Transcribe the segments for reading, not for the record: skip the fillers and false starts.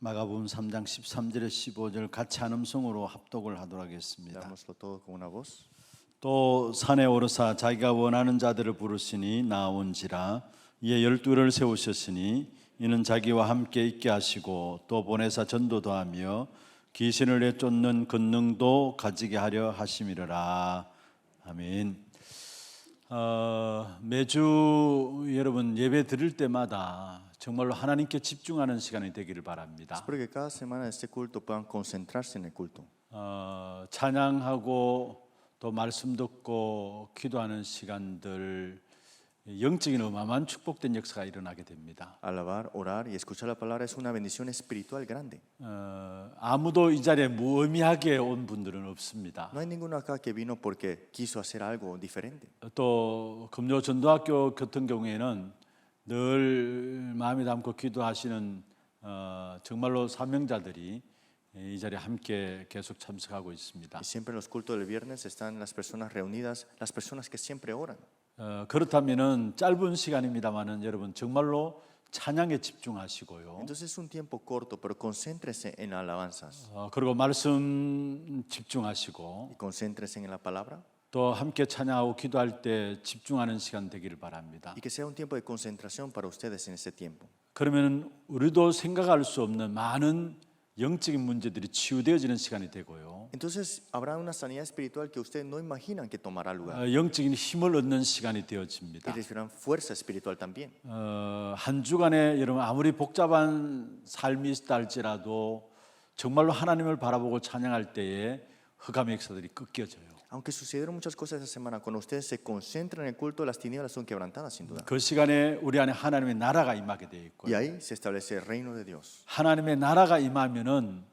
마가복음 3장 13절에 15절 같이 한 음성으로 합독을 하도록 하겠습니다. Leámoslo todo con una voz. 또 산에 오르사 자기가 원하는 자들을 부르시니 나온지라. 이에 12를 세우셨으니 이는 자기와 함께 있게 하시고 또 보내사 전도도 하며 귀신을 내쫓는 권능도 가지게 하려 하심이라. 아멘. 매주 여러분 예배 드릴 때마다 정말로 하나님께 집중하는 시간이 되기를 바랍니다. Espero que cada semana de este culto puedan concentrarse en el culto. 찬양하고 또 말씀 듣고 기도하는 시간들 영적인 어마어마한 축복된 역사가 일어나게 됩니다. Alabar, orar y escuchar la palabra es una bendición espiritual grande. 아무도 이 자리에 무의미하게 온 분들은 없습니다. No hay ninguno acá que vino porque quiso hacer algo diferente. 또 금요 전도학교 같은 경우에는 늘 마음에 담고 기도하시는 정말로 사명자들이 이 자리에 함께 계속 참석하고 있습니다. Y siempre en los cultos del viernes están las personas reunidas, las personas que siempre oran. 그렇다면은 짧은 시간입니다만은 여러분 정말로 찬양에 집중하시고요. Entonces es un tiempo corto, pero concéntrese en alabanzas 그리고 말씀 집중하시고 y concéntrese en la palabra 또 함께 찬양하고 기도할 때 집중하는 시간 되기를 바랍니다. y que sea un tiempo de concentración para ustedes en ese tiempo. 그러면 우리도 생각할 수 없는 많은 영적인 문제들이 치유되어지는 시간이 되고요. Entonces habrá una sanidad espiritual que ustedes no imaginan que tomará lugar 영적인 힘을 얻는 시간이 y 되어집니다. recibirán fuerza espiritual también. 한 주간에 여러분 아무리 복잡한 삶이 있다 할지라도 정말로 하나님을 바라보고 찬양할 때에 흑암의 역사들이 꺾여져요. Aunque sucedieron muchas cosas esta semana, cuando ustedes se concentran en el culto, las tinieblas son quebrantadas sin duda. 그 시간에 우리 안에 하나님의 나라가 임하게 되어 있고요. Y ahí se establece el reino de Dios. 하나님의 나라가 임하면은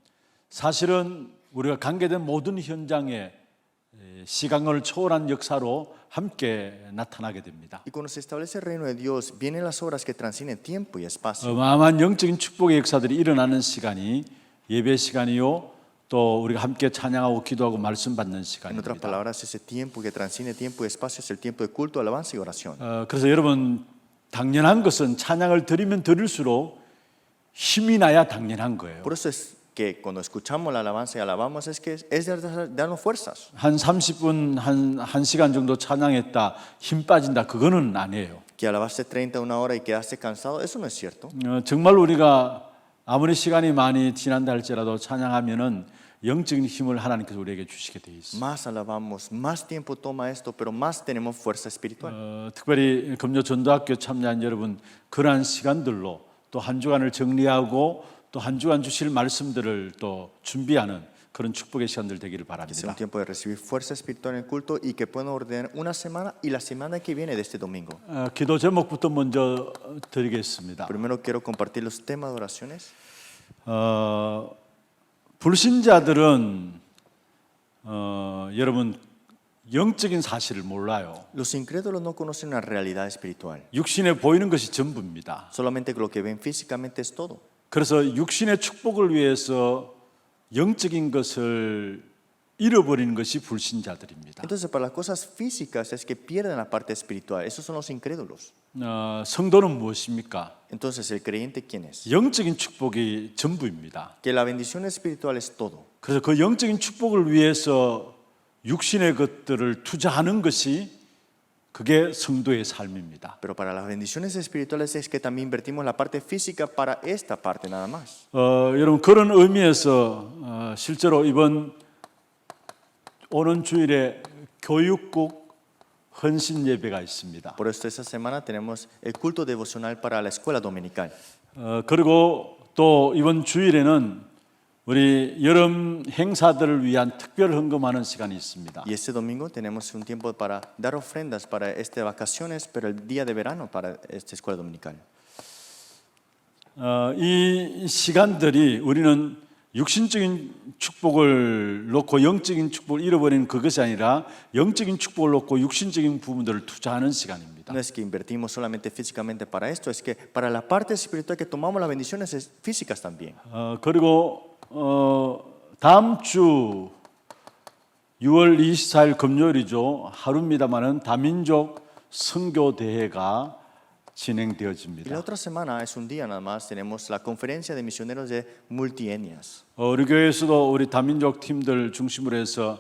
사실은 우리가 관계된 모든 현장에 시간을 초월한 역사로 함께 나타나게 됩니다. Y cuando se establece el reino de Dios, vienen las obras que transcienden tiempo y espacio. 어마어마한 영적인 축복의 역사들이 일어나는 시간이 예배 시간이요. 또 우리가 함께 찬양하고 기도하고 말씀 받는 En otras 시간입니다. palabras, ese tiempo que transciende tiempo y espacio es el tiempo de culto, alabanza y oración. 그래서 여러분 당연한 것은 찬양을 드리면 드릴수록 힘이 나야 당연한 거예요. Por eso es que cuando escuchamos la alabanza y alabamos es que es de darnos fuerzas. 한 30분, 한 1시간 정도 찬양했다 힘 빠진다 그거는 아니에요. Que alabaste 30 una hora y quedaste cansado, eso no es cierto. 정말 우리가 아무리 시간이 많이 지난다 할지라도 찬양하면은 영적인 힘을 하나님께서 우리에게 주시게 돼 있어요. Más alabamos, más tiempo toma esto, pero más tenemos fuerza espiritual. 특별히 금요 전도학교 참여한 여러분 그러한 시간들로 또 한 주간을 정리하고 또 한 주간 주실 말씀들을 또 준비하는 그런 축복의 시간들 되기를 Que sea un 바랍니다. tiempo de recibir fuerza espiritual en el culto y que puedan ordenar una semana y la semana que viene de este domingo. 기도 제목부터 먼저 드리겠습니다. Primero quiero compartir los temas de oraciones. 불신자들은 여러분 영적인 사실을 몰라요. Los incrédulos no conocen la realidad espiritual. 육신에 보이는 것이 전부입니다. Solamente lo que ven físicamente es todo. 그래서 육신의 축복을 위해서 영적인 것을 잃어버리는 것이 불신자들입니다. Entonces, para las cosas físicas es que pierden la parte espiritual. Esos son los incrédulos. 성도는 무엇입니까? Entonces, ¿el creyente quién es? 영적인 축복이 전부입니다. Que la bendición espiritual es todo. 그래서 그 영적인 축복을 위해서 육신의 것들을 투자하는 것이 그게 성도의 삶입니다. Pero para las bendiciones espirituales es que también invertimos la parte física para esta parte nada más. 여러분 그런 의미에서 실제로 이번 오는 주일에 교육국 헌신 예배가 있습니다. Por esto esta semana tenemos el culto devocional para la escuela dominical. 그리고 또 이번 주일에는 우리 여름 행사들을 위한 특별 헌금하는 시간이 있습니다. Y este domingo tenemos un tiempo para dar ofrendas para estas vacaciones, pero el día de verano para esta escuela dominical. 이 시간들이 우리는 육신적인 축복을 놓고 영적인 축복을 잃어버리는 그것이 아니라 영적인 축복을 놓고 육신적인 부분들을 투자하는 시간입니다. No es que invertimos solamente físicamente para esto, es que para la parte espiritual que tomamos las bendiciones físicas también. 그리고 다음 주 6월 24일 금요일이죠. 하루입니다만은 다민족 선교 대회가 Y la 진행되어집니다. otra semana es un día nada más, tenemos la conferencia de misioneros de multietnias. 우리 교회에서도 우리 다민족 팀들 중심으로 해서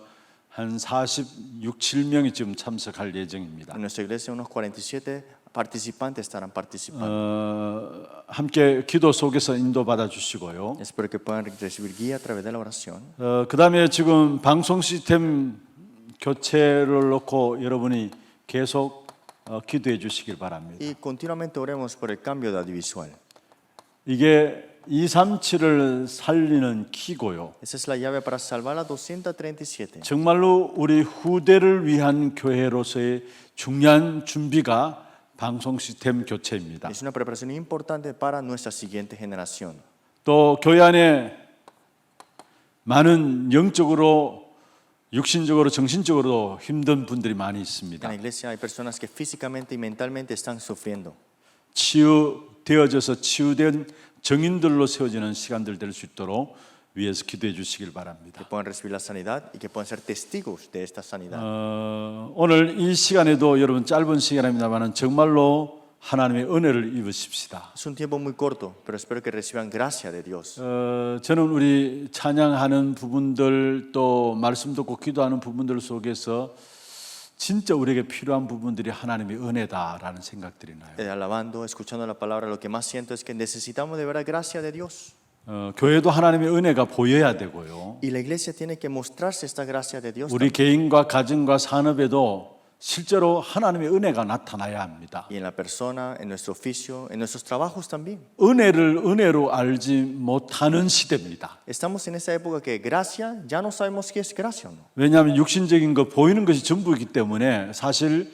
한 46, 7명이 지금 참석할 예정입니다. En nuestra iglesia unos 47 participantes estarán participando. 함께 기도 속에서 인도받아 주시고요. Espero que puedan recibir guía a través de la oración. 그 다음에 지금 방송 시스템 교체를 놓고 여러분이 계속 기도해 주시길 바랍니다. Y continuamente oremos por el cambio de audiovisual. 이게 237을 살리는 키고요. Esa es la llave para salvar a 237. 정말로 우리 후대를 위한 교회로서의 중요한 준비가 방송 시스템 교체입니다. Es una preparación importante para nuestra siguiente generación. 또 교회 안에 많은 영적으로, 육신적으로, 정신적으로 힘든 분들이 많이 En 있습니다. la iglesia hay personas que físicamente y mentalmente están sufriendo. 치유되어져서 치유된 정인들로 세워지는 시간들 될 수 있도록 위에서 기도해 주시길 바랍니다. Que puedan recibir la sanidad y que puedan ser testigos de esta sanidad. 오늘 이 시간에도 여러분 짧은 시간입니다만 정말로 하나님의 은혜를 입으십시다. Es un tiempo muy corto, pero espero que reciban gracia de Dios. 저는 우리 찬양하는 부분들 또 말씀 듣고 기도하는 부분들 속에서 진짜 우리에게 필요한 부분들이 하나님의 은혜다라는 생각들이 나요. Alabando, escuchando la palabra, lo que más siento es que necesitamos de verdad gracia de Dios. 교회도 하나님의 은혜가 보여야 되고요. Y la iglesia tiene que mostrarse esta gracia de Dios. 우리 개인과 가정과 산업에도 실제로 하나님의 은혜가 나타나야 합니다. Y en la persona, en nuestro oficio, en nuestros trabajos también. 은혜를 은혜로 알지 못하는 시대입니다. Estamos en esa época que gracia, ya no sabemos qué es gracia o no. 왜냐하면 육신적인 거 보이는 것이 전부이기 때문에 사실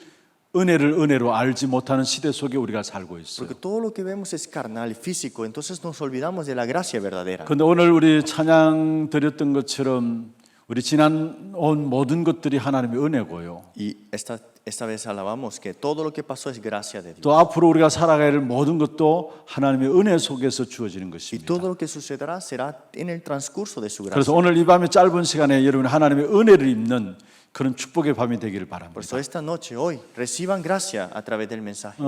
은혜를 은혜로 알지 못하는 시대 속에 우리가 살고 있어요. Porque todo lo que vemos es carnal y físico, entonces nos olvidamos de la gracia verdadera. 그런데 오늘 우리 찬양 드렸던 것처럼 우리 지난 온 모든 것들이 하나님의 은혜고요. Y esta vez alabamos que todo lo que pasó es gracia de Dios. 또 앞으로 우리가 살아가야 할 모든 것도 하나님의 은혜 속에서 주어지는 Y 것입니다. todo lo que sucederá será en el transcurso de su gracia. 그래서 오늘 이 밤의 짧은 시간에 여러분 하나님의 은혜를 입는 그런 축복의 밤이 되기를 Por 바랍니다. eso esta noche, hoy, reciban gracia a través del mensaje.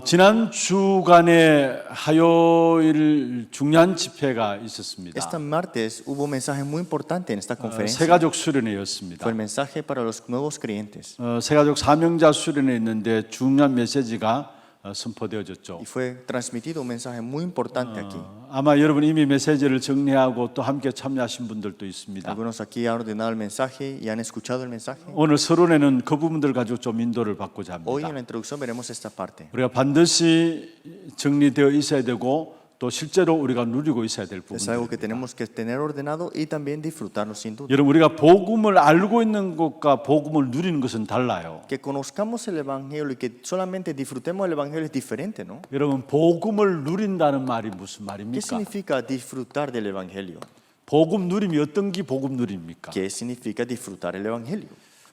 지난 주간에 화요일 중요한 집회가 있었습니다. Este martes hubo un mensaje muy importante en esta conferencia. 새가족 수련회였습니다. Fue el mensaje para los nuevos creyentes. 새가족 사명자 수련회 있는데 중요한 메시지가 선포되어졌죠. Y fue transmitido un mensaje muy importante aquí. 아마 여러분 이미 메시지를 정리하고 또 함께 참여하신 분들도 있습니다. Algunos aquí han ordenado el mensaje y han escuchado el mensaje. 오늘 서론에는 그 부분들 가지고 좀 인도를 받고자 Hoy en 합니다. la introducción veremos esta parte. 우리가 반드시 정리되어 있어야 되고 또 실제로 우리가 누리고 있어야 될 Es algo que 부분입니다. tenemos que tener ordenado y también disfrutarlo sin duda. 여러분 우리가 복음을 알고 있는 것과 복음을 누리는 것은 달라요. Que conozcamos el evangelio y que solamente disfrutemos el evangelio es diferente, ¿no? 여러분 복음을 누린다는 말이 무슨 ¿Qué 말입니까? significa disfrutar del evangelio? 복음 누림이 어떤 게 복음 누림입니까? ¿Qué significa disfrutar el evangelio?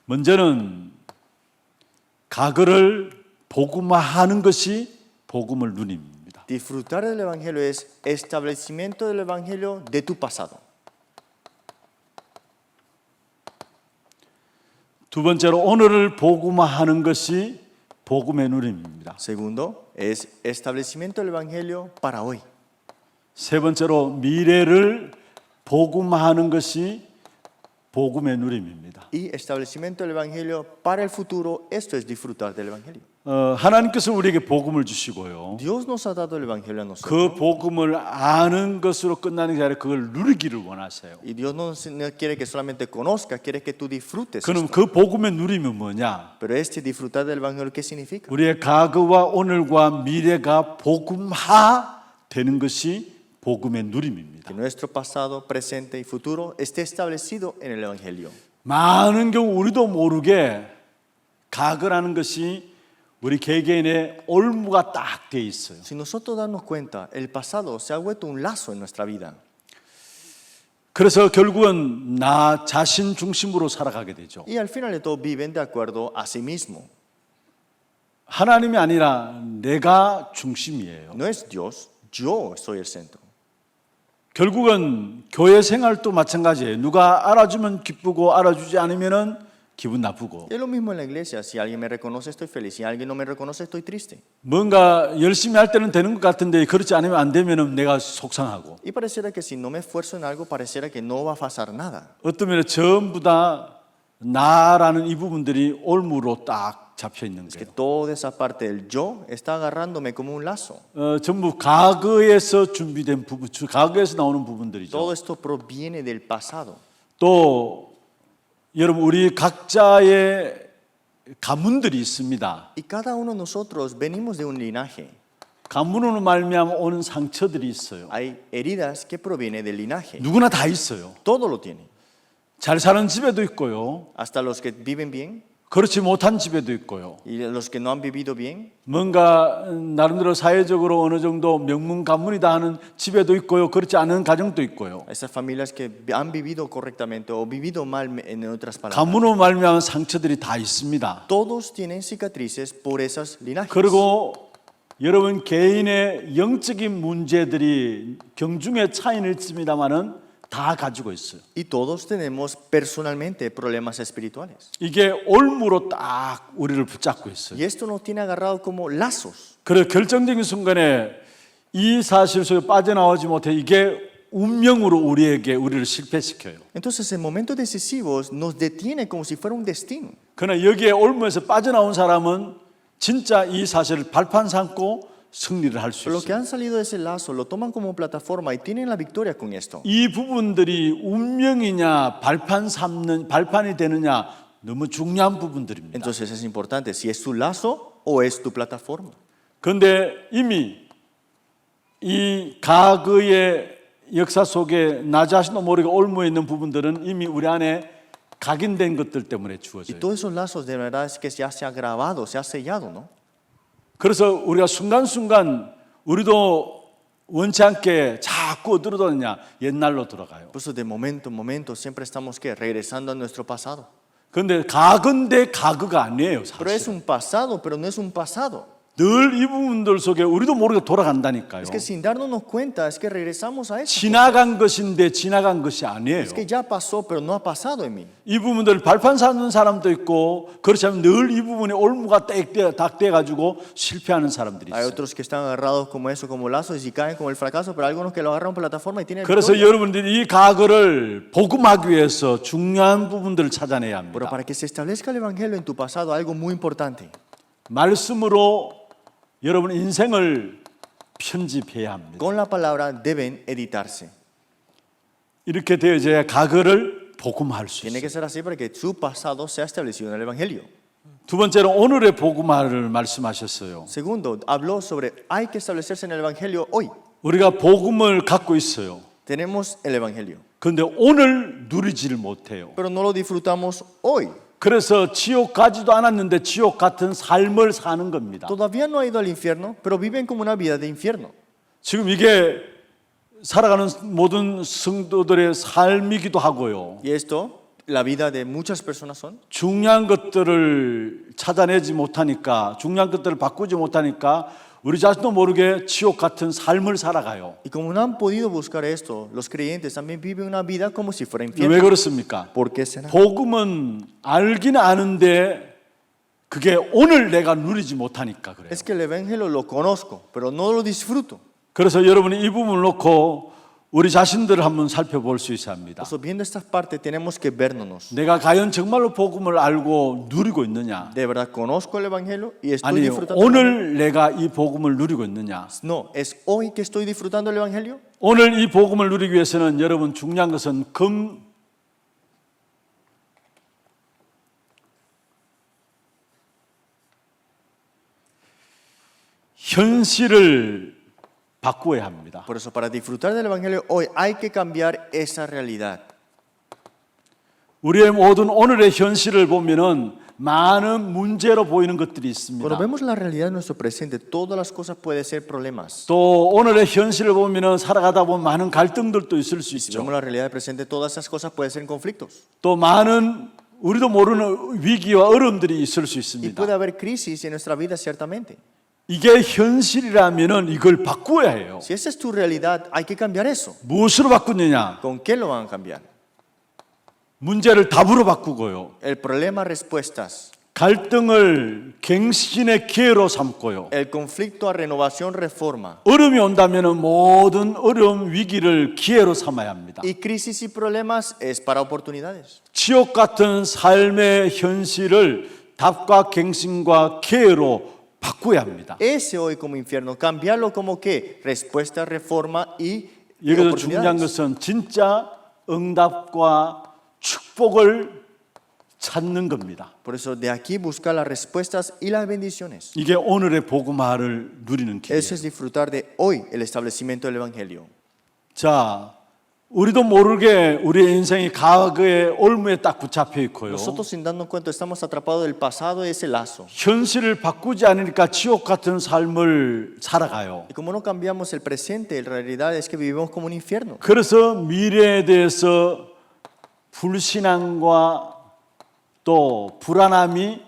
먼저는 과거를 복음화하는 것이 복음을 누림입니다. Disfrutar del evangelio es establecimiento del evangelio de tu pasado. 두 번째로 오늘을 복음화하는 것이 복음의 누림입니다. Segundo, es establecimiento del evangelio para hoy. 세 번째로 미래를 복음화하는 것이 복음의 누림입니다. Y establecimiento del evangelio para el futuro, esto es disfrutar del evangelio. 하나님께서 우리에게 복음을 주시고요. Dios nos ha dado el evangelio a nosotros. 그 복음을 아는 것으로 끝나는 게 아니라 그걸 누리기를 원하세요. Y Dios no quiere que solamente conozca, quiere que tú disfrutes. 그럼 esto. 그 복음의 누림은 뭐냐? Pero este disfrutar del evangelio, ¿qué significa? 우리의 과거와 오늘과 미래가 복음화 되는 것이 복음의 누림입니다. Que nuestro pasado, presente y futuro esté establecido en el evangelio. 많은 경우 우리도 모르게 과거라는 것이 우리 개개인의 올무가 딱 돼 있어요. Si nosotros darnos cuenta, el pasado se ha vuelto un lazo en nuestra vida. 그래서 결국은 나 자신 중심으로 살아가게 되죠. Y al final de todo viven de acuerdo a sí mismo. 하나님이 아니라 내가 중심이에요. No es Dios, yo soy el centro. 결국은 교회 생활도 마찬가지예요. 누가 알아주면 기쁘고 알아주지 않으면은 기분 나쁘고 Y es lo mismo en la iglesia. Si alguien me reconoce, estoy feliz. Si alguien no me reconoce, estoy triste. 뭔가 열심히 할 때는 되는 것 같은데 그렇지 않으면 안 되면은 내가 속상하고 Y pareciera que si no me esfuerzo en algo, pareciera que no va a pasar nada. 어떤 면에 전부 다 나라는 이 부분들이 올무로 딱 잡혀 있는 Que 거예요. toda esa parte del yo está agarrándome como un lazo. 전부 과거에서 준비된 부분, 과거에서 나오는 부분들이죠. Todo esto proviene del pasado. 또 여러분 우리 각자의 가문들이 있습니다. Y cada uno de nosotros venimos de un linaje. 가문으로 말미암아 오는 상처들이 있어요. Hay heridas que provienen del linaje. 누구나 다 있어요. Todo lo tiene. 잘 사는 집에도 있고요. Hasta los que viven bien 그렇지 못한 집에도 있고요. y los que no han vivido bien. 뭔가 나름대로 사회적으로 어느 정도 명문 가문이다 하는 집에도 있고요. 그렇지 않은 가정도 있고요. Esas familias que han vivido correctamente o vivido mal, en otras palabras. 가문으로 말미암은 상처들이 다 있습니다. Todos tienen cicatrices por esas linajes. 그리고 여러분 개인의 영적인 문제들이 경중의 차이는 있습니다만은 다 가지고 있어요. Y todos tenemos personalmente problemas espirituales. 이게 올무로 딱 우리를 붙잡고 있어요. Y esto nos tiene agarrado como lazos. 그래 결정적인 순간에 이 사실 속에 빠져나오지 못해 이게 운명으로 우리를 실패시켜요. Entonces, en momentos decisivos nos detiene como si fuera un destino. 그러나 여기에 올무에서 빠져나온 사람은 진짜 이 사실을 발판 삼고 승리를 할 수 Pero los que 있어요. han salido de ese lazo lo toman como plataforma y tienen la victoria con esto. 이 부분들이 운명이냐 발판이 되느냐 너무 중요한 부분들입니다. Entonces es importante si es tu lazo o es tu plataforma. 그런데 이미 이 과거의 역사 속에 나 자신도 모르게 올무에 있는 부분들은 이미 우리 안에 각인된 것들 때문에 Y 주어져요. todos esos lazos de verdad es que ya se ha grabado, se ha sellado, ¿no? 그래서 우리가 순간순간 우리도 원치 않게 자꾸 어디로 돌아가냐 옛날로 돌아가요. Por eso de momento en momento siempre estamos que regresando a nuestro pasado. 그런데 과거인데 과거가 아니에요. Pero es 사실. un pasado, pero no es un pasado. 늘 이 부분들 속에 우리도 모르게 돌아간다니까요. Es que sin darnos cuenta es que regresamos a eso. 지나간 것인데 지나간 것이 아니에요. Es que ya pasó, pero no ha pasado en mí. 이 부분들 발판 삼는 사람도 있고 그렇지 않으면 늘 이 부분에 올무가 닥대 가지고 실패하는 사람들이 Hay 있어요. otros que están agarrados como eso, como lazos y caen como el fracaso, pero hay algunos que lo agarran plataforma y tienen 그래서 victoria. 여러분들이 이 과거를 복음하기 위해서 중요한 부분들을 찾아내야 Pero 합니다. para que se establezca el evangelio en tu pasado, algo muy importante. 말씀으로 여러분 인생을 편집해야 합니다. Con la palabra deben editarse. 이렇게 되어져야 과거를 복음할 수 Tiene 있어요. que ser así para que su pasado sea establecido en el evangelio. 두 번째로 오늘의 복음화를 말씀하셨어요. Segundo, habló sobre hay que establecerse en el evangelio hoy. 우리가 복음을 갖고 있어요. Tenemos el evangelio, 그런데 오늘 누리지를 못해요. pero no lo disfrutamos hoy. 그래서 지옥 가지도 않았는데 지옥 같은 삶을 사는 겁니다. Todavía no ha ido al infierno, pero viven como una vida de infierno. 지금 이게 살아가는 모든 성도들의 삶이기도 하고요. Y esto, la vida de muchas personas son. 중요한 것들을 찾아내지 못하니까, 중요한 것들을 바꾸지 못하니까 우리 자신도 모르게 지옥 같은 삶을 살아가요. Y como no han podido buscar esto, los creyentes también viven una vida como si fuera 왜 infierno. 그렇습니까? ¿Por qué será? 복음은 알긴 아는데 그게 오늘 내가 누리지 못하니까 그래요. Es que el evangelio lo conozco, pero no lo disfruto. 그래서 여러분이 이 부분을 놓고 우리 자신들을 한번 살펴볼 수 있어야 합니다. Por eso, viendo esta parte, tenemos que vernos. 내가 과연 정말로 복음을 알고 누리고 있느냐? ¿De verdad conozco el evangelio y estoy 아니 disfrutando? el evangelio? 오늘 내가 이 복음을 누리고 있느냐? No, es hoy que estoy disfrutando el evangelio. 오늘 이 복음을 누리기 위해서는 여러분 중요한 것은 현실을 바꾸어야 합니다. Por eso, para disfrutar del evangelio hoy hay que cambiar esa realidad. 우리의 모든 오늘의 현실을 보면은 많은 문제로 보이는 것들이 Cuando 있습니다. vemos la realidad de nuestro presente, todas las cosas pueden ser problemas. 또 오늘의 현실을 보면은 살아가다 보면 많은 갈등들도 있을 수 Si 있죠. vemos la realidad del presente, todas esas cosas pueden ser conflictos. 또 많은 우리도 모르는 위기와 어려움들이 있을 수 Y 있습니다. puede haber crisis en nuestra vida, ciertamente. 이게 현실이라면은 이걸 바꾸어야 해요. Si esa es tu realidad, hay que cambiar eso. 무엇으로 바꾸느냐? ¿Con qué lo van a cambiar? 문제를 답으로 바꾸고요. el problema respuestas, 갈등을 갱신의 기회로 삼고요. el conflicto a renovación reforma. 어려움이 온다면 모든 어려움 위기를 기회로 삼아야 합니다. Y crisis y problemas es para oportunidades. 지옥 같은 삶의 현실을 답과 갱신과 기회로 바꿔야 합니다. Ese hoy como infierno, cambiarlo como que respuesta, reforma y 여기서 중요한 oportunidades. 것은 진짜 응답과 축복을 찾는 겁니다. Por eso de aquí buscar las respuestas y las bendiciones. 이게 오늘의 복음화를 누리는 기회예요. Eso es disfrutar de hoy el establecimiento del Evangelio. 자, 우리도 모르게 우리의 인생이 과거의 올무에 딱 붙잡혀 있고요. Nosotros sin darnos cuenta estamos atrapados del pasado de ese lazo. 현실을 바꾸지 않으니까 지옥 같은 삶을 살아가요. Y como no cambiamos el presente, la realidad es que vivimos como un infierno. 그래서 미래에 대해서 불신앙과 또 불안함이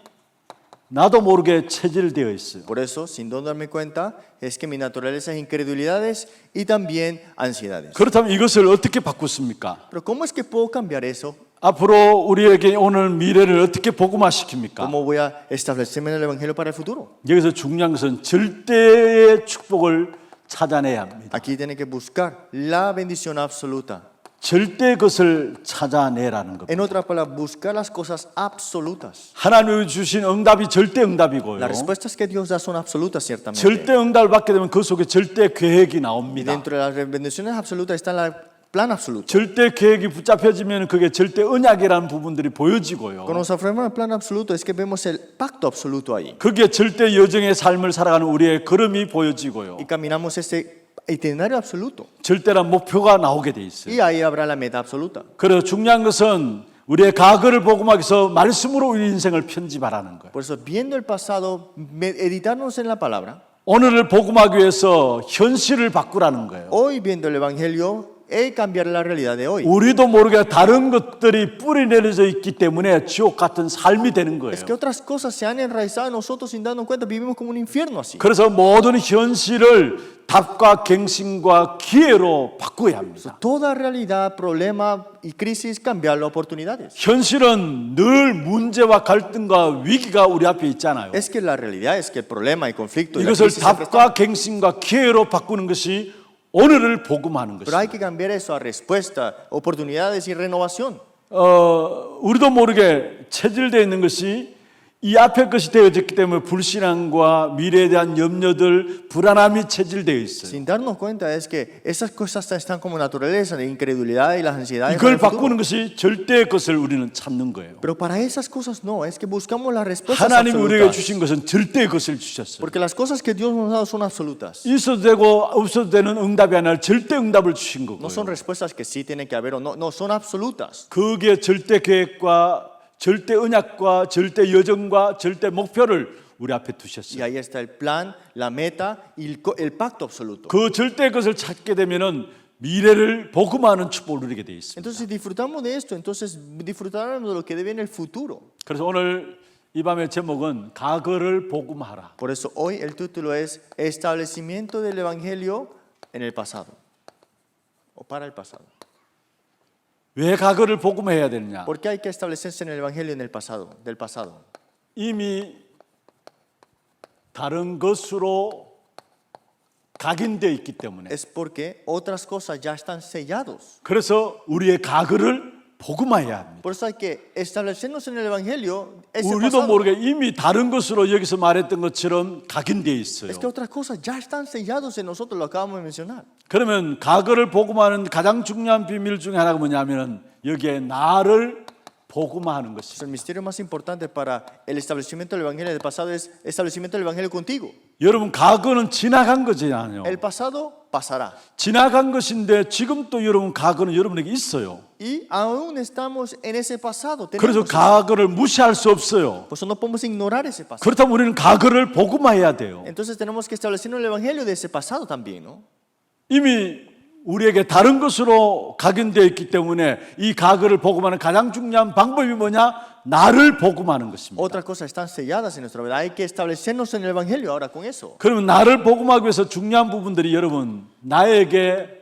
나도 모르게 체질되어 있어요. Por eso, sin no darme cuenta, es que mi naturaleza es incredulidades y también ansiedades. 그렇다면 이것을 어떻게 바꾸습니까? Pero ¿cómo es que puedo cambiar eso? 앞으로 우리에게 오늘 미래를 어떻게 복음화시킵니까? ¿Cómo voy a establecerme en el Evangelio para el futuro? 여기서 중요한 것은 절대의 축복을 찾아내야 합니다. Aquí tiene que buscar la bendición absoluta. 절대 것을 찾아내라는 En 겁니다. otras palabras, buscar las cosas absolutas. 하나님이 주신 응답이 절대 응답이고요. Las respuestas que Dios da son absolutas, ciertamente. 절대 응답을 받게 되면 그 속에 절대 계획이 Y 나옵니다. dentro de las bendiciones absolutas está el plan absoluto. 절대 계획이 붙잡혀지면 그게 절대 언약이라는 부분들이 보여지고요. Cuando nos afirmamos el plan absoluto es que vemos el pacto absoluto ahí. 그게 절대 여정의 삶을 살아가는 우리의 걸음이 보여지고요. Y caminamos ese itinerario absoluto. 절대란 목표가 나오게 돼 있어요. Y ahí habrá la meta absoluta. 그래서 중요한 것은 우리의 과거를 복음하기 위해서 말씀으로 우리 인생을 편집하라는 거예요. Por eso, viendo el pasado, editarnos en la palabra. 오늘을 복음하기 위해서 현실을 바꾸라는 거예요. Hoy, viendo el Evangelio, cambiar la realidad de hoy. 우리도 모르게 다른 것들이 뿌리 내려져 있기 때문에 지옥 같은 삶이 되는 거예요. Es que otras cosas se han enraizado en nosotros sin darnos cuenta, vivimos como un infierno así. 그래서 모든 현실을 답과 갱신과 기회로 바꿔야 합니다. Toda realidad, problema y crisis, cambiarlo a oportunidades. 현실은 늘 문제와 갈등과 위기가 우리 앞에 있잖아요. Es que la realidad es que el problema y conflicto y la 이것을 crisis siempre están. 답과 갱신과 기회로 바꾸는 것이 오늘을 복음하는 Pero hay 것입니다. que cambiar eso a respuesta, oportunidades y renovación. 우리도 모르게 체질되어 있는 것이 이 앞에 것이 되어졌기 때문에 불신앙과 미래에 대한 염려들, 불안함이 체질되어 있어요. Sin darnos cuenta es que esas cosas están como naturaleza de incredulidad y las ansiedades. 이걸 del futuro. 바꾸는 것이 절대의 것을 우리는 찾는 거예요. Pero para esas cosas no, es que buscamos las respuestas 하나님이 우리에게 absolutas. 주신 것은 절대의 것을 주셨어요. Porque las cosas que Dios nos ha dado son absolutas. 있어도 되고 없어도 되는 응답이 아니라 절대 응답을 주신 No 거고요. son respuestas que sí tienen que haber o no, no, son absolutas. 그게 절대 계획과 절대 언약과 절대 여정과 절대 목표를 우리 앞에 Y 두셨어요. ahí está el plan, la meta y el pacto absoluto. 그 절대 것을 찾게 되면은 미래를 복음하는 축복을 누리게 돼 있습니다. Entonces, si disfrutamos de esto, entonces disfrutaremos de lo que debe en el futuro. 그래서 오늘 이 밤의 제목은 과거를 복음하라. Por eso hoy el título es Establecimiento del Evangelio en el pasado. O para el pasado. 왜 과거를 복음해야 되느냐? ¿Por qué hay que establecerse en el Evangelio en el pasado, del pasado? 이미 다른 것으로 각인되어 있기 때문에. Es porque otras cosas ya están sellados. 그래서 우리의 과거를 복음해야 합니다. Por eso hay que establecernos en el Evangelio. Ese 우리도 pasado. 모르게 이미 다른 것으로 여기서 말했던 것처럼 각인되어 있어요. Es que otras cosas ya están sellados en nosotros, lo acabamos de mencionar. 그러면 과거를 복음하는 가장 중요한 비밀 중에 하나가 뭐냐면은 여기에 나를 복음하는 Pues 것입니다. el misterio más importante para el establecimiento del Evangelio del pasado es establecimiento del Evangelio contigo. 여러분 과거는 지나간 거잖아요. El pasado pasará. 지나간 것인데 지금 또 여러분 과거는 여러분에게 있어요. Y aún estamos en ese pasado. 그래서 Tenemos 과거를 무시할 수 없어요. Por eso no podemos ignorar ese pasado. 그렇다면 우리는 과거를 복음해야 돼요. Entonces tenemos que establecernos el Evangelio de ese pasado también, ¿no? 이미 우리에게 다른 것으로 각인되어 있기 때문에 이 과거를 복음하는 가장 중요한 방법이 뭐냐? 나를 복음하는 것입니다. Otras cosas están selladas en nuestra vida. Hay que establecernos en el Evangelio ahora con eso. 그러면 나를 복음하기 위해서 중요한 부분들이 여러분 나에게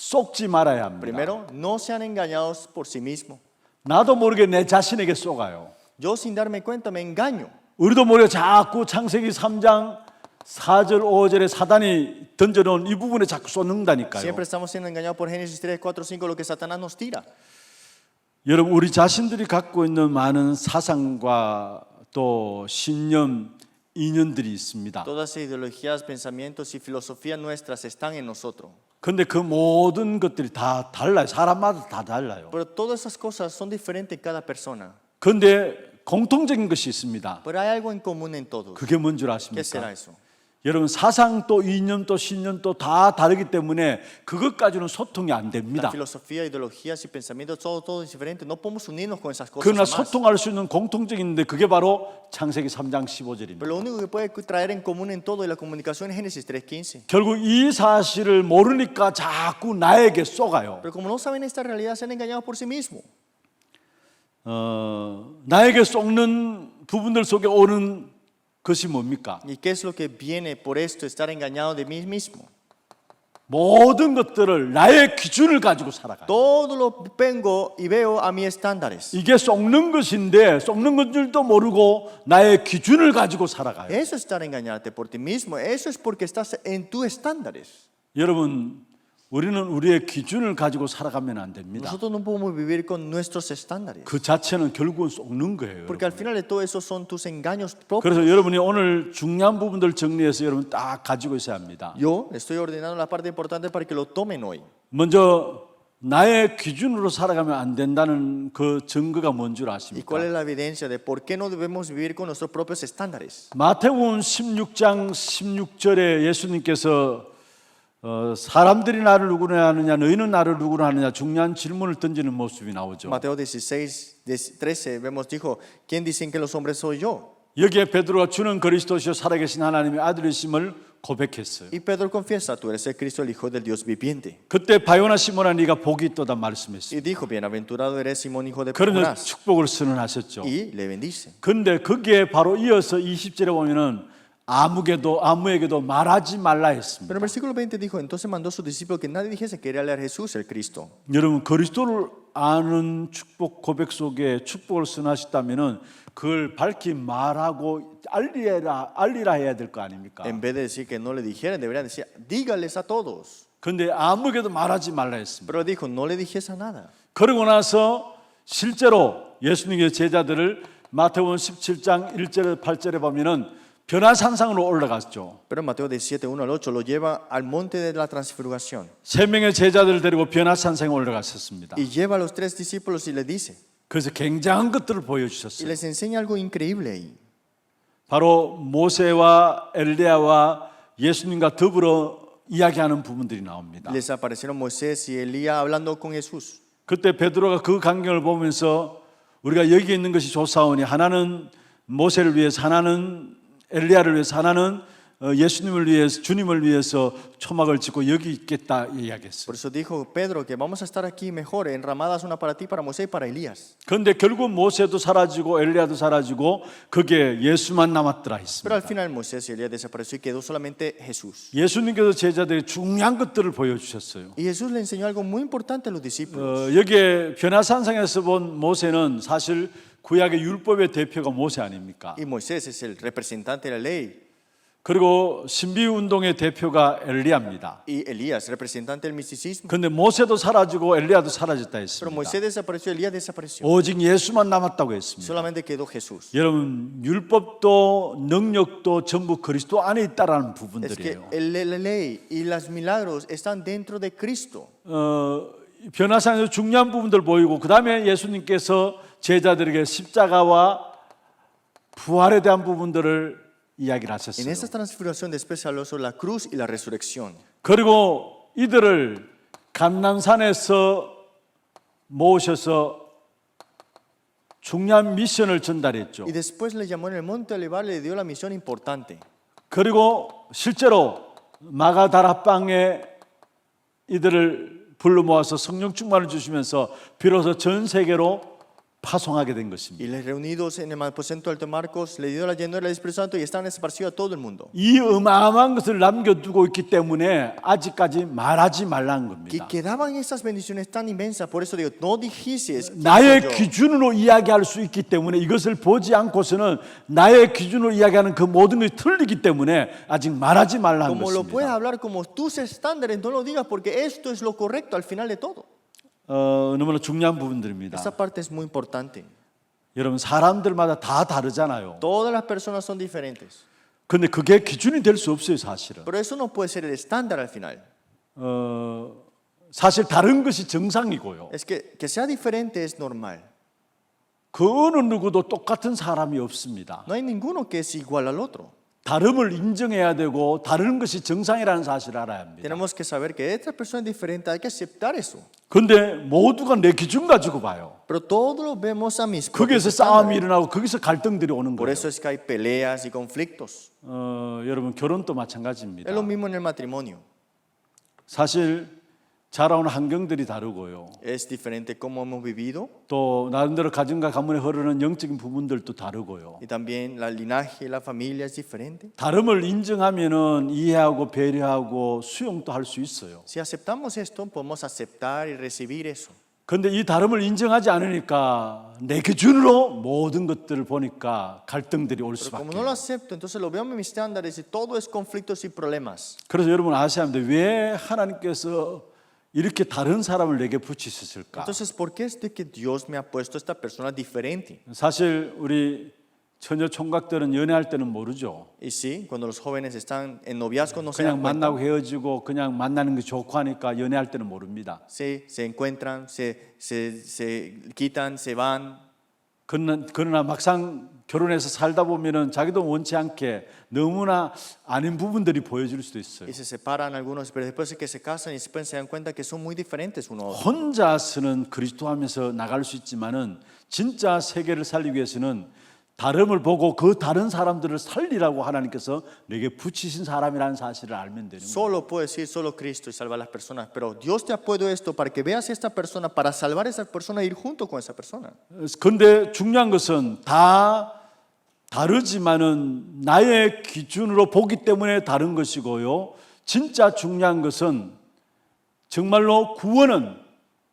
속지 말아야 합니다. Primero, no sean engañados por sí mismos. 나도 모르게 내 자신에게 속아요. Yo sin darme cuenta me engaño. 우리도 모르게 자꾸 창세기 3장 4절 5절에 사단이 던져놓은 이 부분에 자꾸 쏟는다니까요. Siempre estamos siendo engañados por Génesis 3, 4, 5, lo que Satanás nos tira. 여러분, 우리 자신들이 갖고 있는 많은 사상과 또 신념, 이념들이 있습니다. Todas las ideologías, pensamientos y filosofías nuestras están en nosotros. 근데 그 모든 것들이 다 달라요. 사람마다 다 달라요. Pero todas esas cosas son diferentes en cada persona. 그런데 공통적인 것이 있습니다. Pero hay algo en común en todos. 그게 뭔 줄 ¿Qué será 아십니까? eso? 여러분, 사상 또 이념 또 신념 또 다 다르기 때문에 그것까지는 소통이 안 La 됩니다. filosofía, ideologías y pensamientos, todo es diferente. No podemos unirnos con esas cosas. 그러나 jamás. 소통할 수 있는 공통적인데 그게 바로 창세기 3장 15절입니다. Pero lo único que puede traer en común en todo es la comunicación en Génesis 3:15. 결국 이 사실을 모르니까 자꾸 나에게 쏘가요. Pero como no saben esta realidad, se han engañado por sí mismos. 나에게 쏘는 부분들 속에 오는 것이 뭡니까? ¿Y qué es lo que viene por esto, estar engañado de mí mismo? 모든 것들을 나의 기준을 가지고 살아가요. Todo lo vengo y veo a mis estándares. 이게 썩는 것인데 썩는 건 줄도 모르고 나의 기준을 가지고 살아가요. Eso es estar engañarte por ti mismo. Eso es porque estás en tus estándares. 여러분, 우리는 우리의 기준을 가지고 살아가면 안 됩니다. Nosotros no podemos vivir con nuestros estándares. 그 자체는 결국은 썩는 거예요. Porque al final de todo eso son tus engaños propios. 그래서 여러분이 오늘 중요한 부분들 정리해서 여러분 딱 가지고 있어야 합니다. Yo estoy ordenando la parte importante para que lo tomen hoy. 먼저 나의 기준으로 살아가면 안 된다는 그 증거가 뭔 줄 ¿Y 아십니까? cuál es la evidencia de por qué no debemos vivir con nuestros propios estándares? 마태복음 16장 16절에 예수님께서 사람들이 나를 누구로 하느냐 너희는 나를 누구로 하느냐 중요한 질문을 던지는 모습이 나오죠. Mateo 16, 13 vemos, dijo, ¿quién dicen que los hombres soy yo? 여기에 베드로가 주는 그리스도시요 살아계신 하나님의 아들이심을 고백했어요. Y Pedro confiesa, tú eres el Cristo, el Hijo del Dios viviente. 그때 바요나 시몬아 네가 복이 있도다 말씀했어요. Y dijo, bienaventurado eres Simón, hijo de 그러면 Jonás. 축복을 선언하셨죠. Y le bendice. 근데 거기에 바로 이어서 20절에 보면은 아무에게도 말하지 말라 했습니다. Pero en el versículo 20 dijo, entonces mandó a sus discípulos que nadie dijese que era Jesús el Cristo. 여러분 그리스도를 아는 축복 고백 속에 축복을 선하셨다면은 그걸 밝히 말하고 알리라 해야 될 거 아닙니까? En vez de decir que no le dijeran, deberían decir, dígales a todos. 근데 아무에게도 말하지 말라 했습니다. Pero dijo, no le dijese nada. 그러고 나서 실제로 예수님의 제자들을 마태복음 17장 1절에 8절에 보면은 변화산상으로 올라갔죠. Pero en Mateo 17, 1 al 8 lo lleva al monte de la transfiguración. 세 명의 제자들을 데리고 변화산상에 올라갔었습니다. Y lleva a los 3 discípulos y les dice, 그래서 굉장한 것들을 y 보여주셨어요. les enseña algo increíble ahí. 바로 모세와 엘리야와 예수님과 더불어 이야기하는 부분들이 나옵니다. Les aparecieron Moisés y Elías hablando con Jesús. 그때 베드로가 그 광경을 보면서 우리가 여기 있는 것이 좋사오니 하나는 모세를 위해서 하나는 엘리야를 위해서 하나는 예수님을 위해서 주님을 위해서 초막을 짓고 여기 있겠다 이야기했어요. Por eso dijo Pedro que vamos a estar aquí mejor, enramadas una para ti, para Moisés y para Elías. 그런데 결국 모세도 사라지고 엘리야도 사라지고 거기에 예수만 남았더라 Pero al 했습니다. final Moisés y Elías desapareció y quedó solamente Jesús. 예수님께서 제자들에게 중요한 것들을 보여주셨어요. Y Jesús le enseñó algo muy importante a los discípulos. 여기에 변화산상에서 본 모세는 사실 구약의 율법의 대표가 모세 아닙니까? Y Moisés es el representante de la ley. 그리고 신비운동의 대표가 엘리야입니다. Y Elías, representante del misticismo. 그런데 모세도 사라지고 엘리야도 사라졌다 Pero 했습니다. Moisés desapareció, Elías desapareció. 오직 예수만 남았다고 했습니다. Solamente quedó Jesús. 여러분 율법도 능력도 전부 그리스도 안에 있다라는 Es que 부분들이에요. la ley y los milagros están dentro de Cristo. 변화상에서 중요한 부분들 보이고 그 다음에 예수님께서 제자들에게 십자가와 부활에 대한 부분들을 이야기를 En 하셨어요. esta transfiguración después habló sobre la cruz y la resurrección. 그리고 이들을 감난산에서 모셔서 중요한 미션을 전달했죠. Y después le llamó en el monte Olivar, le dio la misión importante. 그리고 실제로 마가다락방에 이들을 불러 모아서 성령 충만을 주시면서 비로소 전 세계로 파송하게 된 것입니다. Y les reunidos en el aposento alto de Marcos, le dio la llenura del Espíritu Santo y estaban esparcidos a todo el mundo. 이 어마어마한 것을 남겨두고 있기 때문에 아직까지 말하지 말라는 Que 겁니다. quedaban esas bendiciones tan inmensas, por eso digo, no dijiste 나의 기준으로 이야기할 수 있기 때문에 이것을 보지 않고서는 나의 기준으로 이야기하는 그 모든 것이 틀리기 때문에 아직 말하지 말라는 como lo puedes 것입니다. hablar como tus estándares, no lo digas porque esto es lo correcto al final de todo. 너무나 중요한 부분들입니다. Esa parte es muy importante. 여러분 사람들마다 다 다르잖아요. Todas las personas son diferentes, 근데 그게 기준이 될 수 없어요, 사실은. pero eso no puede ser el estándar al final. 사실 다른 것이 정상이고요. Es que sea diferente es normal. 그 어느 누구도 똑같은 사람이 없습니다. No hay ninguno que es igual al otro. 다름을 인정해야 되고 다른 것이 정상이라는 사실을 알아야 합니다. Tenemos que saber que esta persona es diferente, hay que aceptar eso. 근데 모두가 내 기준 가지고 봐요. Pero todos lo vemos a mis 거기에서 propios 싸움이 estándares. 일어나고 거기서 갈등들이 오는 Por 거예요. eso es que hay peleas y conflictos. 여러분 결혼도 마찬가지입니다. Es lo mismo en el matrimonio. 사실 자라온 환경들이 다르고요. Es diferente cómo hemos vivido 또 나름대로 가정과 가문에 흐르는 영적인 부분들도 다르고요. y también la linaje, la familia es diferente. 다름을 인정하면은 이해하고 배려하고 수용도 할 수 있어요. Si aceptamos esto, podemos aceptar y recibir eso. 그런데 이 다름을 인정하지 않으니까 내 기준으로 모든 것들을 보니까 갈등들이 올 Pero 수밖에. como no lo acepto, entonces lo veo en mis estándares y todo es conflictos y problemas. 그래서 여러분 아셔야 합니다. 왜 하나님께서 이렇게 다른 사람을 내게 붙이셨을까? Entonces, ¿por qué es de que Dios me ha puesto esta persona diferente? 사실 우리 처녀 총각들은 연애할 때는 모르죠. Y sí, cuando los jóvenes están en noviazgo no se 그냥 dan cuenta. 만나고 헤어지고 그냥 만나는 게 좋고 하니까 연애할 때는 모릅니다. Sí, se encuentran, se quitan, se van. 그러나 막상 결혼해서 살다 보면은 자기도 원치 않게 너무나 아닌 부분들이 보여질 수도 있어요. Y se separan algunos, pero después de que se casan y después se dan cuenta que son muy diferentes uno a otro. 혼자서는 그리스도하면서 나갈 수 있지만은 진짜 세계를 살리기 위해서는 다름을 보고 그 다른 사람들을 살리라고 하나님께서 내게 붙이신 사람이라는 사실을 알면 되는 거예요. Solo puedo decir solo Cristo y salvar a las personas, pero Dios te ha puesto esto para que veas a esta persona, para salvar a esa persona e ir junto con esa persona. 근데 중요한 것은 다 다르지만은 나의 기준으로 보기 때문에 다른 것이고요. 진짜 중요한 것은 정말로 구원은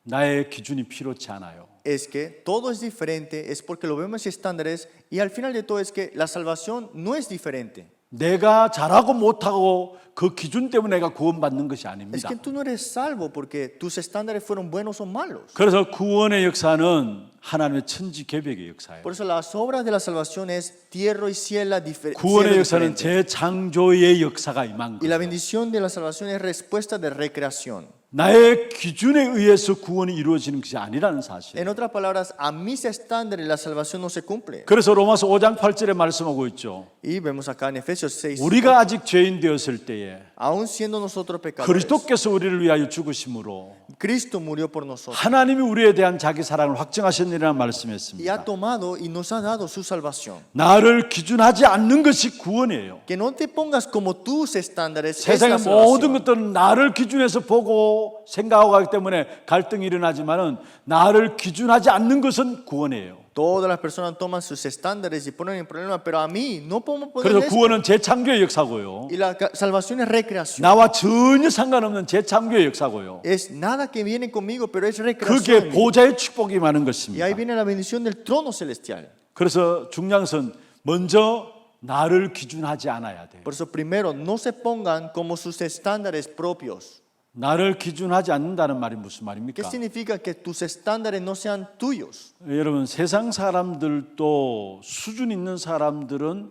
나의 기준이 필요치 않아요. Es que todo es diferente, es porque lo vemos en estándares y al final de todo es que la salvación no es diferente. 내가 잘하고 못하고 그 기준 때문에 내가 구원받는 것이 Es 아닙니다. que tú no eres salvo porque tus estándares fueron buenos o malos. 그래서 구원의 역사는 하나님의 천지 개벽의 역사예요. Por eso las obras de la salvación es tierra y cielo 구원의 역사는 diferente. 재창조의 역사가 임한 Y la 거예요. bendición de la salvación es respuesta de recreación. 나의 기준에 의해서 구원이 이루어지는 것이 아니라는 사실. En otras palabras, a mis estándares la salvación no se cumple. 그래서 로마서 5장 8절에 말씀하고 있죠. Y vemos acá en Efesios 6, 우리가 아직 죄인 되었을 때에 aun siendo nosotros pecadores, 그리스도께서 우리를 위하여 죽으심으로 Cristo murió por nosotros 하나님이 우리에 대한 자기 사랑을 확증하셨느니라 y 말씀했습니다. ha tomado y nos ha dado su salvación. 나를 기준하지 않는 것이 구원이에요. Que no te pongas como tus estándares, es la 세상의 모든 salvación. 것들은 나를 기준해서 보고 생각하고 하기 때문에 갈등이 일어나지만은 나를 기준하지 않는 것은 구원이에요. Todas las personas toman sus estándares y ponen en problema, pero a mí no podemos poner 그래서 esto. 구원은 재창조의 역사고요. Y la salvación es recreación. 나와 전혀 상관없는 재창조의 역사고요. Es nada que viene conmigo, pero es 그게 recreación. 보좌의 축복이 많은 Y 것입니다. ahí viene la bendición del trono celestial. 그래서 중요한 것은 먼저 나를 기준하지 않아야 돼요. Por eso primero, no se pongan como sus estándares propios. 나를 기준하지 않는다는 말이 무슨 ¿Qué 말입니까? significa que tus estándares no sean tuyos? 여러분 세상 사람들도 수준 있는 사람들은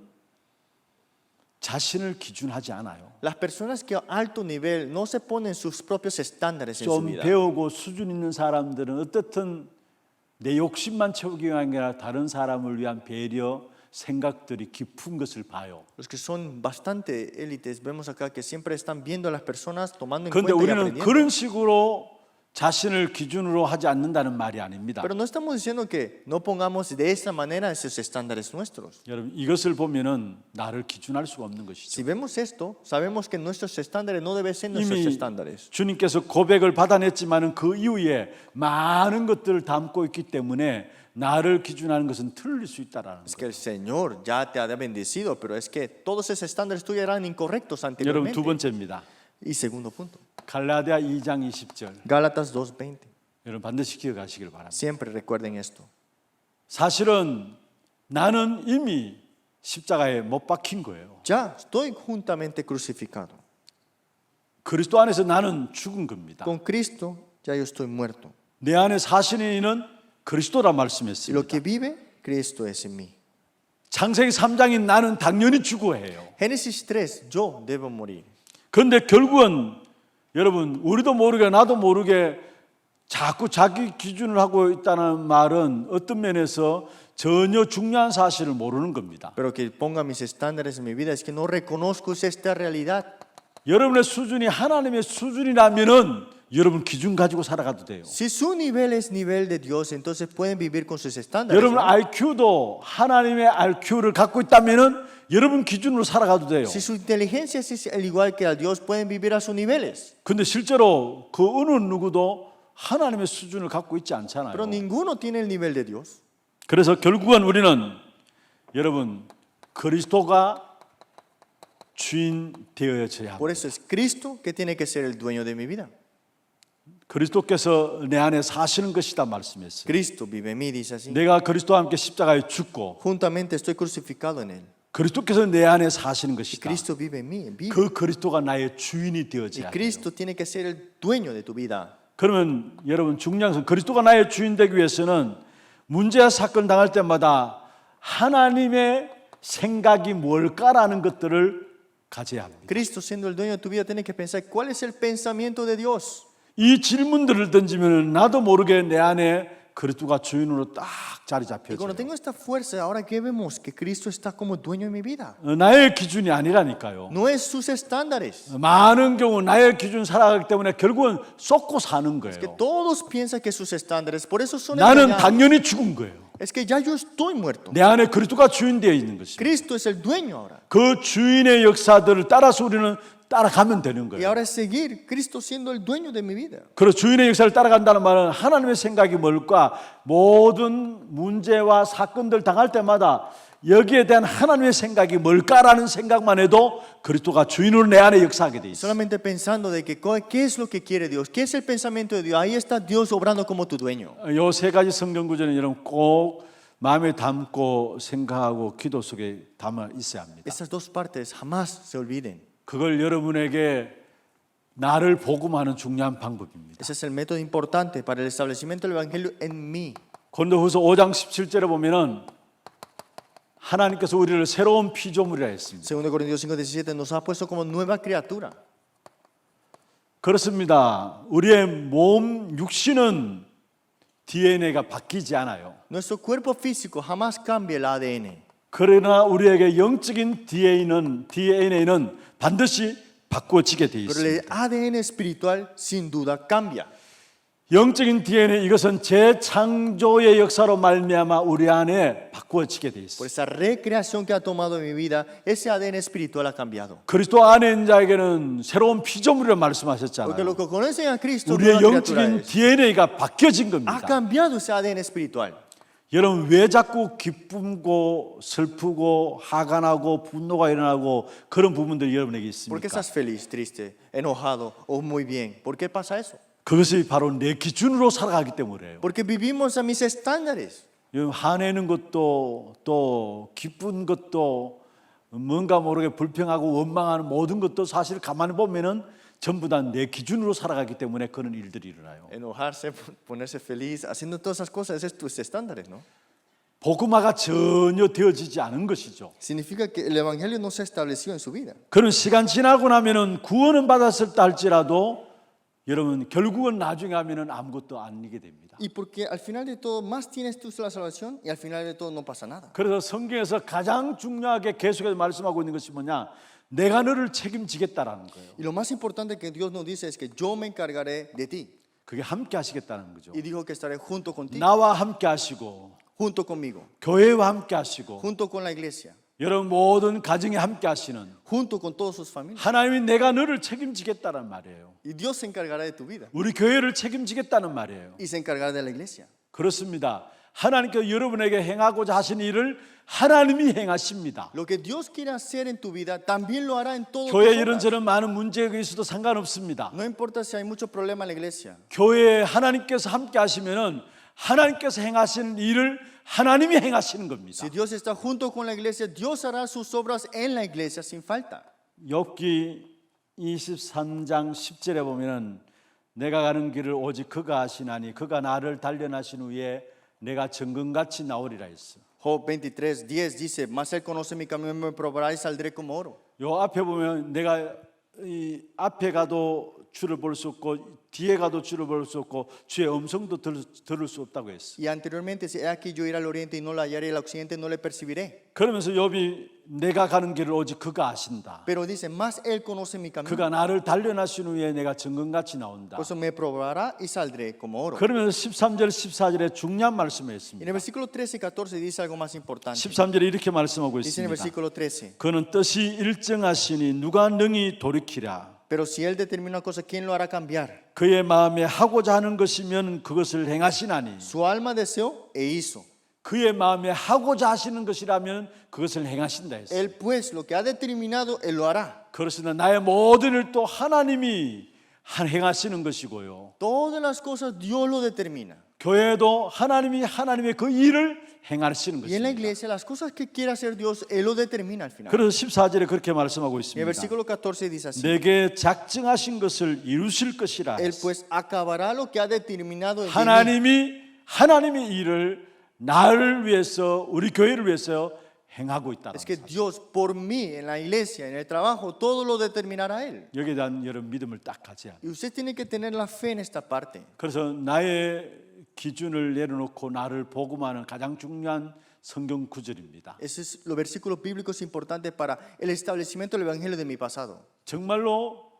자신을 기준하지 않아요. Las personas que a alto nivel no se ponen sus propios estándares en su 좀 vida. 배우고 수준 있는 사람들은 어떻든 내 욕심만 채우기 위한 게 아니라 다른 사람을 위한 배려, 생각들이 깊은 것을 봐요. Los que son bastante élites, vemos acá que siempre están viendo a las personas, tomando en 그런데 cuenta y 우리는 aprendiendo. 그런 식으로 자신을 기준으로 하지 않는다는 말이 아닙니다. Pero no estamos diciendo que no pongamos de esa manera esos estándares nuestros. 여러분 이것을 보면은 나를 기준할 수가 없는 것이죠. Si vemos esto, sabemos que nuestros estándares no deben ser nuestros 이미 estándares. 주님께서 고백을 받아냈지만은 그 이후에 많은 것들을 담고 있기 때문에 나를 기준하는 것은 틀릴 수 있다라는 Es 거예요. que el Señor ya te ha bendecido, pero es que todos esos estándares tuyos eran incorrectos 여러분 두 anteriormente. 번째입니다. Y segundo punto, 갈라디아 2장 20절. Gálatas 2:20. 여러분 반드시 기억하시길 바랍니다. Siempre recuerden esto. 사실은 나는 이미 십자가에 못 박힌 거예요. Ya estoy juntamente crucificado. 그리스도 안에서 나는 죽은 겁니다. Con Cristo ya yo estoy muerto. 내 안에 사시는 이는 그리스도라 Y lo 말씀했습니다. que vive, Cristo es en mí. 창세기 3장인 나는 당연히 죽어야 해요. Génesis 3, yo debo morir. 그런데 결국은 여러분 우리도 모르게 나도 모르게 자꾸 자기 기준을 하고 있다는 말은 어떤 면에서 전혀 중요한 사실을 모르는 겁니다. Pero que ponga mis estándares en mi vida es que no reconozco esta realidad. 여러분의 수준이 하나님의 수준이라면은 여러분 기준 가지고 살아가도 돼요. Si su nivel es nivel de Dios, entonces pueden vivir con sus estándares. 여러분 ¿no? IQ도 하나님의 IQ를 갖고 있다면은 여러분 기준으로 살아가도 돼요. Si su inteligencia es al igual que a Dios, pueden vivir a sus niveles. 근데 실제로 그 어느 누구도 하나님의 수준을 갖고 있지 않잖아요. Pero ninguno tiene el nivel de Dios. 그래서 결국은 우리는 여러분 그리스도가 주인 되어져야 합니다. Por eso es Cristo que tiene que ser el dueño de mi vida. 그리스도께서 내 안에 사시는 것이다 말씀했어요. Cristo vive en mí, dice así. 내가 그리스도와 함께 십자가에 죽고 Juntamente estoy crucificado en Él. 그리스도께서 내 안에 사시는 Y 것이다. Cristo vive en mí. Vive. 그 그리스도가 나의 주인이 Y 되어져야 해요. Cristo tiene que ser el dueño de tu vida. 그러면 여러분 중요한 것은 그리스도가 나의 주인 되기 위해서는 문제와 사건 당할 때마다 하나님의 생각이 뭘까라는 것들을 가져야 합니다. Cristo siendo el dueño de tu vida, tienes que pensar cuál es el pensamiento de Dios. 이 질문들을 던지면 나도 모르게 내 안에 그리스도가 주인으로 딱 자리 Y cuando 잡혀져요. tengo esta fuerza, ahora que vemos que Cristo está como dueño de mi vida. 나의 기준이 아니라니까요. No es sus estándares. 많은 경우 나의 기준 살아가기 때문에 결국은 쏟고 사는 Que 거예요. todos piensan que sus estándares, por eso son 나는 engañados. 당연히 죽은 거예요. Es que ya yo estoy muerto. 내 안에 그리스도가 주인 되어 있는 것입니다. Cristo es el dueño ahora. 그 주인의 역사들을 따라서 우리는 따라가면 되는 Y 거예요. ahora es seguir Cristo siendo el dueño de mi vida. 그리고 주인의 역사를 따라간다는 말은 하나님의 생각이 뭘까? 모든 문제와 사건들 당할 때마다 여기에 대한 하나님의 생각이 뭘까라는 생각만 해도 그리스도가 주인으로 내 안에 역사하게 돼 있어요. Solamente pensando de que qué es lo que quiere Dios, qué es el pensamiento de Dios. Ahí está Dios obrando como tu dueño. 요 세 가지 성경 구절은 여러분 꼭 마음에 담고 생각하고 기도 속에 담아 있어야 합니다. Estas dos partes jamás se olviden. 그걸 여러분에게 나를 복음하는 중요한 방법입니다. Ese es el método importante para el establecimiento del evangelio en mí. 고린도후서 5장 17절에 보면은 하나님께서 우리를 새로운 피조물이라 했습니다. 2 Corintios 5:17 nos ha puesto como nueva criatura. 그렇습니다. 우리의 몸 육신은 DNA가 바뀌지 않아요. Nuestro cuerpo físico jamás cambia el ADN. 그러나 우리에게 영적인 DNA는 반드시 바꿔지게 돼 Pero el 있습니다. ADN espiritual sin duda cambia. 영적인 DNA 이것은 재창조의 역사로 말미암아 우리 안에 바꾸어지게 돼 Por 있어요. esa recreación que ha tomado en mi vida, ese ADN espiritual ha cambiado. 그리스도 안에 있는 자에게는 새로운 피조물이라 Porque 말씀하셨잖아요. lo que conocen a Cristo, 우리의 nueva criatura 영적인 es. DNA가 바뀌어진 Ha 겁니다. cambiado ese ADN espiritual. 여러분 왜 자꾸 기쁨고 슬프고 화가 분노가 일어나고 그런 부분들이 여러분에게 ¿Por qué 있습니까? estás feliz, triste, enojado o muy bien? ¿Por qué pasa eso? 그것이 바로 내 기준으로 살아가기 때문이에요. Porque vivimos a mis estándares. 여러분, 화내는 것도 또 기쁜 것도 뭔가 모르게 불평하고 원망하는 모든 것도 사실 가만히 보면은 전부 다 내 기준으로 살아가기 때문에 그런 일들이 일어나요. Enojarse, ponerse feliz, haciendo todas esas cosas, esos son tus estándares, ¿no? 복음화가 전혀 되어지지 않은 것이죠. Significa que el evangelio no se ha establecido en su vida. 그런 시간 지나고 나면은 구원은 받았을다 할지라도 여러분 결국은 나중에 하면은 아무것도 아니게 됩니다. Y porque al final de todo, más tienes tú la salvación y al final de todo no pasa nada. 그래서 성경에서 가장 중요하게 계속해서 말씀하고 있는 것이 뭐냐? 내가 너를 책임지겠다라는 거예요. Y lo más importante que Dios nos dice es que yo me encargaré de ti. 그게 함께 하시겠다는 거죠. y dijo que estaré junto contigo, 나와 함께 하시고 junto conmigo, 교회와 함께 하시고 junto con la iglesia, 여러분 모든 가정에 함께 하시는 junto con todas sus familias. 하나님이 내가 너를 책임지겠다는 말이에요. Y Dios se encargará de tu vida 우리 교회를 책임지겠다는 말이에요. y se encargará de la iglesia. 그렇습니다. 하나님께서 여러분에게 행하고자 하신 일을 하나님이 행하십니다. Lo que Dios quiere hacer en tu vida, también lo hará en todo. 교회 이런저런 많은 문제가 있어도 상관없습니다. No importa si hay muchos problemas en la iglesia. 교회에 하나님께서 함께 하시면은 하나님께서 행하시는 일을 하나님이 행하시는 겁니다. Si Dios está junto con la iglesia, Dios hará sus obras en la iglesia sin falta. 욥기 23장 10절에 보면은 내가 가는 길을 오직 그가 아시나니 그가 나를 단련하신 후에 내가 정금같이 나오리라 했어. Job 23:10 dice, mas él conoce mi camino, me probará y saldré como oro. 요 앞에 보면 내가 이 앞에 가도 주를 볼 수 없고 뒤에 가도 주를 볼 수 없고 주의 음성도 들을 수 없다고 했어. Y anteriormente, si he aquí yo iré al oriente y no lo hallaré, al occidente no le percibiré. 그러면서 욥이 내가 가는 길을 오직 그가 아신다. Pero dice, mas él conoce mi camino, 그가 나를 단련하신 후에 내가 정금같이 나온다. por eso me probará y saldré como oro. 그러면서 13절 14절에 중요한 말씀을 Y en 했습니다. el versículo 13 y 14 dice algo más importante. 13절에 이렇게 말씀하고 Dice en el 있습니다. versículo 13, 그는 뜻이 일정하시니 누가 능히 돌이키랴. pero si él determina una cosa, ¿quién lo hará cambiar? 그의 마음에 하고자 하는 것이면 그것을 행하시나니 Su alma deseó e hizo. 그의 마음에 하고자 하시는 것이라면 그것을 행하신다 했어요. Él pues lo que ha determinado, él lo hará. 그렇습니다. 나의 모든 일 또 하나님이 행하시는 것이고요. Todas las cosas Dios lo determina. 교회도 하나님의 그 일을 행하시는 Y en la 것입니다. iglesia, las cosas que quiere hacer Dios, Él lo determina al final. 그래서 14절에 그렇게 말씀하고 Y el 있습니다. versículo 14 dice así: 내게 작정하신 것을 이루실 것이라. Él pues acabará lo que ha determinado de mí. 하나님의 일을 나를 위해서 우리 교회를 위해서 행하고 있다는 Es que 사실. Dios por mí, en la iglesia, en el trabajo, todo lo determinará Él. 여기에 대한 여러분 믿음을 딱 가져야 돼요. Y usted tiene que tener la fe en esta parte. 그래서 나의 기준을 내려놓고 나를 복음하는 가장 중요한 성경 구절입니다. Esos es los versículos bíblicos importantes para el establecimiento del evangelio de mi pasado. 정말로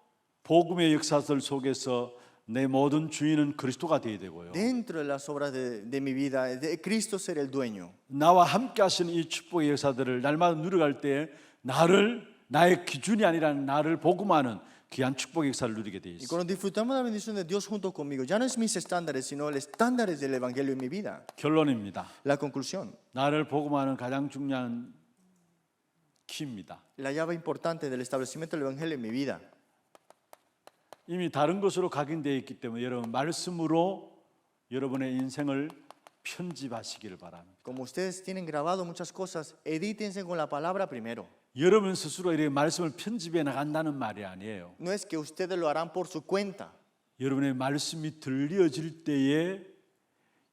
복음의 역사들 속에서 내 모든 주인은 그리스도가 되어야 되고요. Dentro de las obras de mi vida, de Cristo ser el dueño. 나와 함께 하시는 이 축복의 역사들을 날마다 누려갈 때 나의 기준이 아니라 나를 복음하는 귀한 축복의 역사를 누리게 되어 Y 있습니다. cuando disfrutamos la bendición de Dios junto conmigo, ya no es mis estándares, sino el estándar del evangelio en mi vida. 결론입니다. La conclusión, 나를 복음하는 가장 중요한 키입니다. la llave importante del establecimiento del evangelio en mi vida. 이미 다른 것으로 각인되어 있기 때문에 여러분 말씀으로 여러분의 인생을 편집하시기를 바랍니다. Como ustedes tienen grabado muchas cosas, edítense con la palabra primero. 여러분 스스로 이렇게 말씀을 편집해 나간다는 말이 아니에요. No es que ustedes lo harán por su cuenta. 여러분의 말씀이 들려질 때에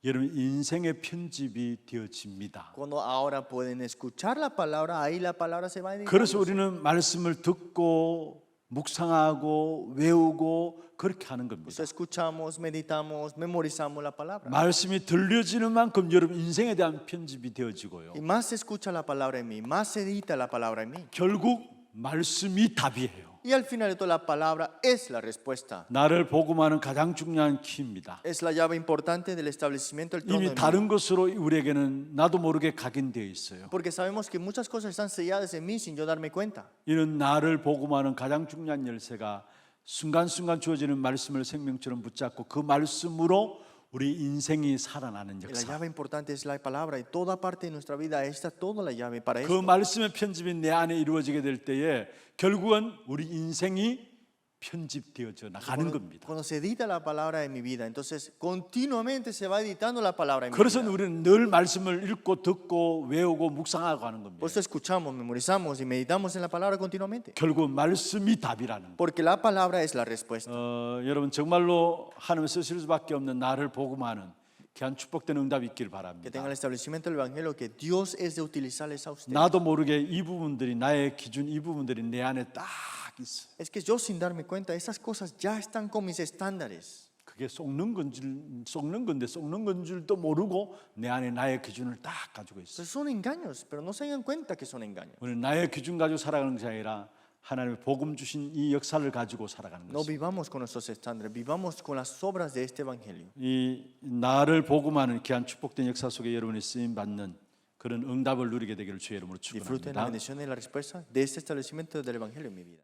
여러분 인생의 편집이 되어집니다. Cuando ahora pueden escuchar la palabra, ahí la palabra se va 그래서 editando. 우리는 말씀을 듣고 묵상하고 외우고 그렇게 하는 겁니다. Pues escuchamos, meditamos, memorizamos la palabra. 말씀이 들려지는 만큼 여러분 인생에 대한 편집이 되어지고요. Y más se escucha la palabra en mí, más se edita la palabra en mí. 결국 말씀이 답이에요. Y al final de todo, la palabra es la respuesta. 나를 복음하는 가장 중요한 키입니다. Es la llave importante del establecimiento del trono de 이미 mi 다른 vida. 것으로 우리에게는 나도 모르게 각인되어 있어요. Porque sabemos que muchas cosas están selladas en mí sin yo darme cuenta. 이런 나를 복음하는 가장 중요한 열쇠가 순간순간 주어지는 말씀을 생명처럼 붙잡고 그 말씀으로 우리 인생이 살아나는 La 역사. llave importante es la palabra y toda parte de nuestra vida está toda la llave para 그 esto. 말씀의 편집이 내 안에 이루어지게 될 때에 결국은 우리 인생이 편집되어져 나가는 겁니다. Cuando se edita la palabra en mi vida, entonces continuamente se va editando la palabra en mi 그래서 vida. 우리는 늘 말씀을 읽고 듣고 외우고 묵상하고 하는 겁니다. Por eso escuchamos, memorizamos y meditamos en la palabra continuamente. 결국 말씀이 답이라는 거예요. Porque la palabra es la respuesta. 여러분 정말로 하나님 쓰실 수밖에 없는 나를 복음하는 귀한 축복된 응답이 있길 Que 바랍니다. tenga el establecimiento del evangelio, que Dios es de utilizarles a ustedes. 나도 모르게 이 부분들이 나의 기준 이 부분들이 내 안에 딱 있어. Es que yo sin darme cuenta, esas cosas ya están con mis estándares. 그게 속는 건 줄도 모르고 내 안에 나의 기준을 딱 가지고 있어. Entonces son engaños, pero no se dan cuenta que son engaños. 우리는 나의 기준 가지고 살아가는 것이 아니라 하나님의 복음 주신 이 역사를 가지고 살아가는 No 것입니다. vivamos con nuestros estándares, vivamos con las obras de este evangelio. 이 나를 복음하는 귀한 축복된 역사 속에 여러분이 쓰임 받는 그런 응답을 누리게 되기를 주의 이름으로 Disfruten la 축원합니다. bendición y la respuesta de este establecimiento del evangelio en mi vida.